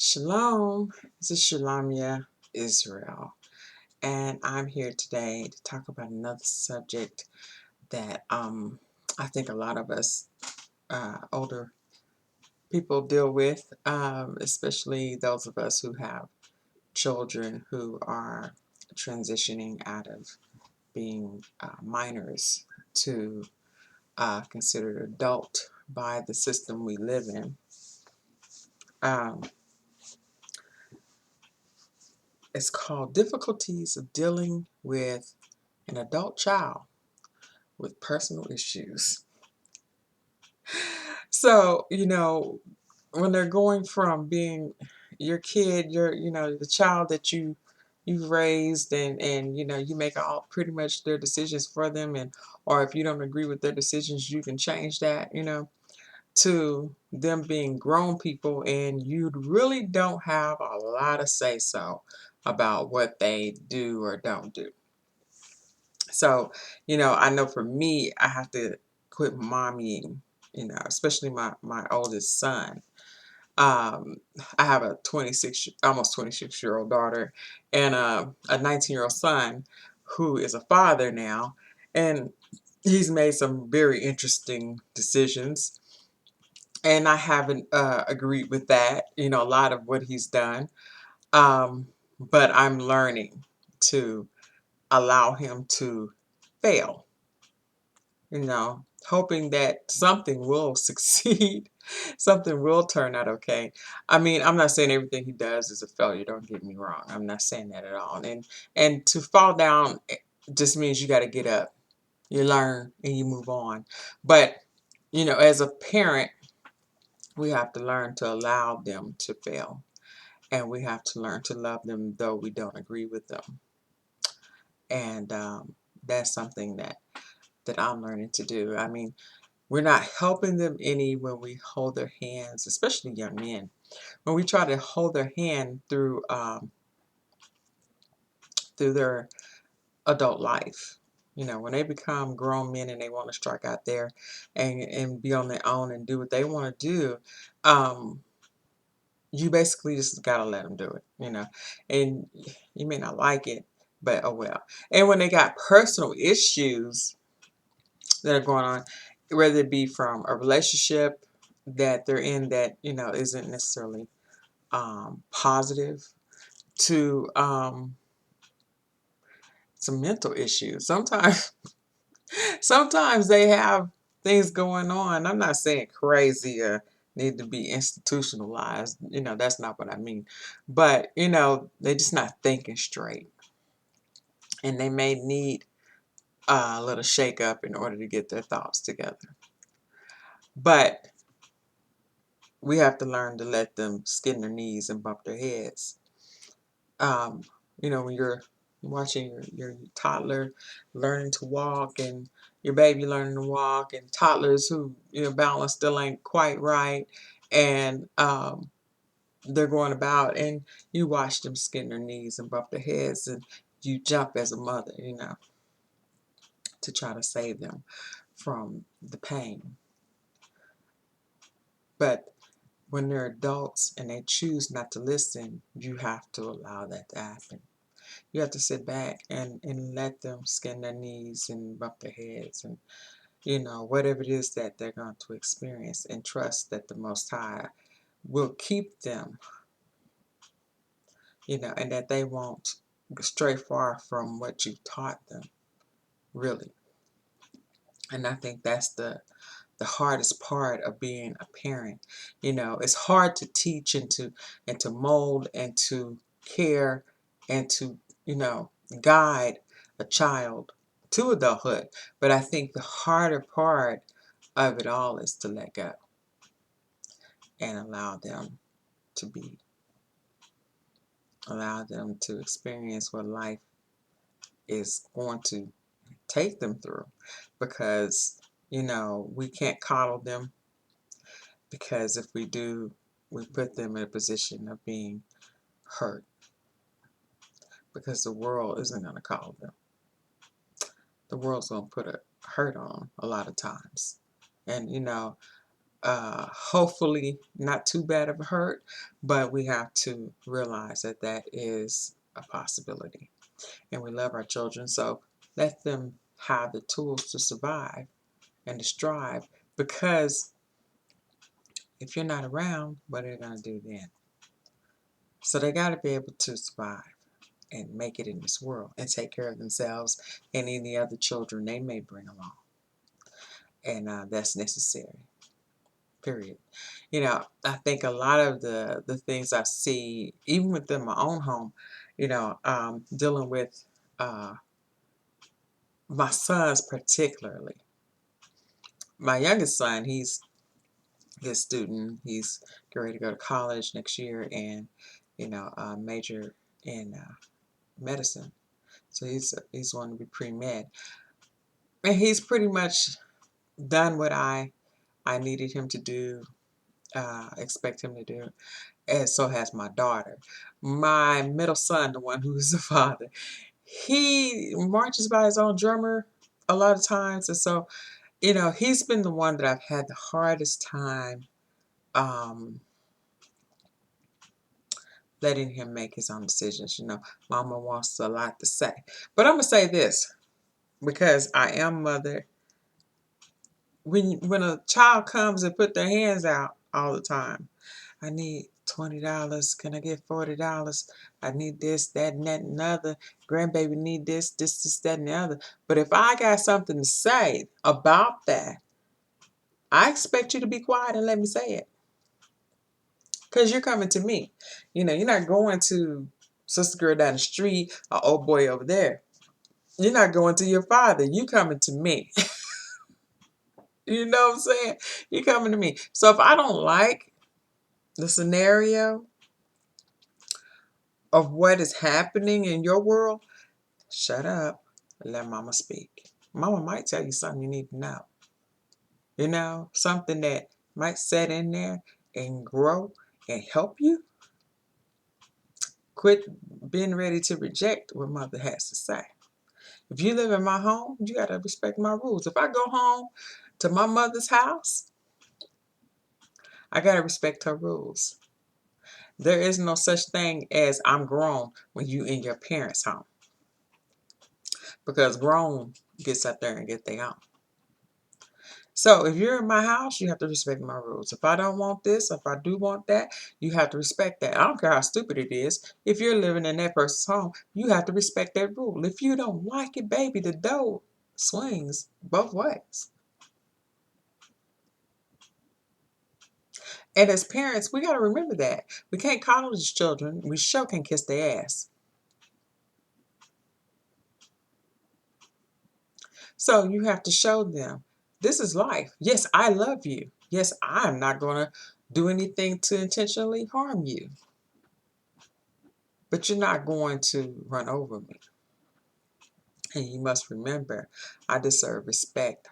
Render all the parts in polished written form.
Shalom, this is SHuLaMYaH Israel, and I'm here today to talk about another subject that I think a lot of us older people deal with, especially those of us who have children who are transitioning out of being minors to considered adult by the system we live in. It's called Difficulties of Dealing with an Adult Child with Personal Issues. So, when they're going from being your kid, the child that you've raised, and you make all pretty much their decisions for them, and or if you don't agree with their decisions, you can change that, to them being grown people and you really don't have a lot of say so about what they do or don't do. So, I know for me, I have to quit mommying, especially my oldest son. I have a almost 26-year-old daughter and a 19-year-old son who is a father now. And he's made some very interesting decisions. And I haven't agreed with that, a lot of what he's done. But I'm learning to allow him to fail, hoping that something will succeed, something will turn out okay. I mean, I'm not saying everything he does is a failure, don't get me wrong. I'm not saying that at all. And to fall down just means you got to get up. You learn and you move on. But, as a parent, we have to learn to allow them to fail. And we have to learn to love them though we don't agree with them. And that's something that I'm learning to do. I mean, we're not helping them any when we hold their hands, especially young men. When we try to hold their hand through their adult life, when they become grown men and they want to strike out there and be on their own and do what they want to do, you basically just gotta let them do it, and you may not like it, but oh well. And when they got personal issues that are going on, whether it be from a relationship that they're in that isn't necessarily positive, to some mental issues. Sometimes they have things going on. I'm not saying crazy or need to be institutionalized. That's not what I mean. But they're just not thinking straight, and they may need a little shake up in order to get their thoughts together. But we have to learn to let them skin their knees and bump their heads. When you're watching your toddler learning to walk, and your baby learning to walk, and toddlers who balance still ain't quite right, and they're going about, and you watch them skin their knees and bump their heads, and you jump as a mother, to try to save them from the pain. But when they're adults and they choose not to listen, you have to allow that to happen. You have to sit back and let them skin their knees and bump their heads, and whatever it is that they're going to experience, and trust that the Most High will keep them, and that they won't stray far from what you've taught them, really. And I think that's the hardest part of being a parent. It's hard to teach and to mold and to care and to guide a child to adulthood. But I think the harder part of it all is to let go and allow them to be, allow them to experience what life is going to take them through. Because we can't coddle them, because if we do, we put them in a position of being hurt, because the world isn't going to coddle them. The world's going to put a hurt on them a lot of times. And Hopefully not too bad of a hurt, but we have to realize that that is a possibility. And we love our children, so let them have the tools to survive and to strive, because if you're not around, what are they going to do then? So they got to be able to survive and make it in this world and take care of themselves and any other children they may bring along. And that's necessary, period. You know, I think a lot of the things I see, even within my own home, you know, dealing with my sons particularly. My youngest son, he's a student. He's getting ready to go to college next year and, you know, major in medicine. So he's wanting to be pre-med. And he's pretty much done what I needed him to do, expect him to do. And so has my daughter. My middle son, the one who's the father, he marches by his own drummer a lot of times. And so, you know, he's been the one that I've had the hardest time letting him make his own decisions. You know, mama wants a lot to say. But I'm going to say this, because I am mother. When a child comes and put their hands out all the time, I need $20. Can I get $40? I need this, that, and that, and the other. Grandbaby need this, that, and the other. But if I got something to say about that, I expect you to be quiet and let me say it. Because you're coming to me. You know, you're not going to sister girl down the street or old boy over there. You're not going to your father. You coming to me. You know what I'm saying? You're coming to me. So if I don't like the scenario of what is happening in your world, shut up and let mama speak. Mama might tell you something you need to know. You know, something that might set in there and grow and help you. Quit being ready to reject what mother has to say. If you live in my home, you got to respect my rules. If I go home to my mother's house, I got to respect her rules. There is no such thing as I'm grown when you in your parents' home. Because grown gets up there and get their own. So if you're in my house, you have to respect my rules. If I don't want this, if I do want that, you have to respect that. I don't care how stupid it is. If you're living in that person's home, you have to respect that rule. If you don't like it, baby, the door swings both ways. And as parents, we got to remember that. We can't coddle these children. We sure can kiss their ass. So you have to show them, this is life. Yes, I love you. Yes, I'm not going to do anything to intentionally harm you. But you're not going to run over me. And you must remember, I deserve respect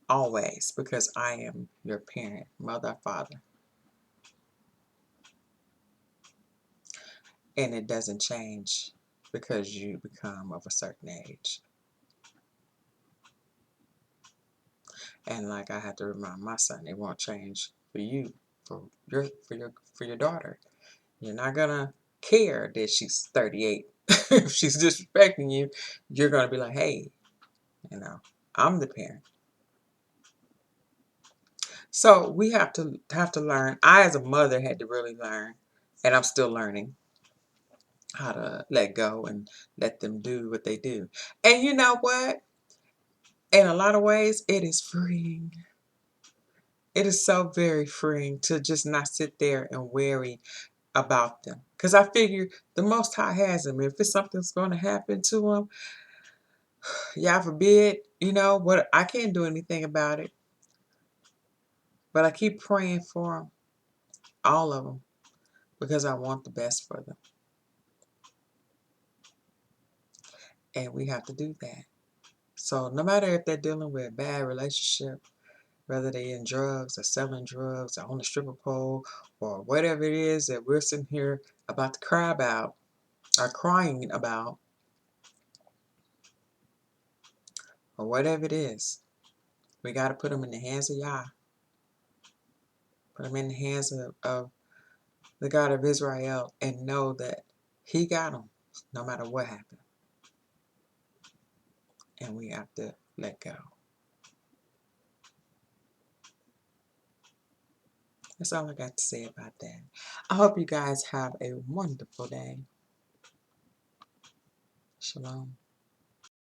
always because I am your parent, mother, father. And it doesn't change because you become of a certain age. And like I have to remind my son, it won't change for you, for your daughter. You're not gonna care that she's 38. If she's disrespecting you, you're gonna be like, hey, you know, I'm the parent. So we have to learn. I, as a mother, had to really learn, and I'm still learning how to let go and let them do what they do. And you know what? In a lot of ways, it is freeing. It is so very freeing to just not sit there and worry about them. Because I figure the Most High has them. If it's something's going to happen to them, yeah, forbid, you know, what, I can't do anything about it. But I keep praying for them, all of them, because I want the best for them. And we have to do that. So no matter if they're dealing with a bad relationship, whether they're in drugs or selling drugs or on the stripper pole or whatever it is that we're sitting here about to cry about or crying about or whatever it is, we got to put them in the hands of Yah. Put them in the hands of the God of Israel and know that He got them no matter what happened. And we have to let go. That's all I got to say about that. I hope you guys have a wonderful day. Shalom.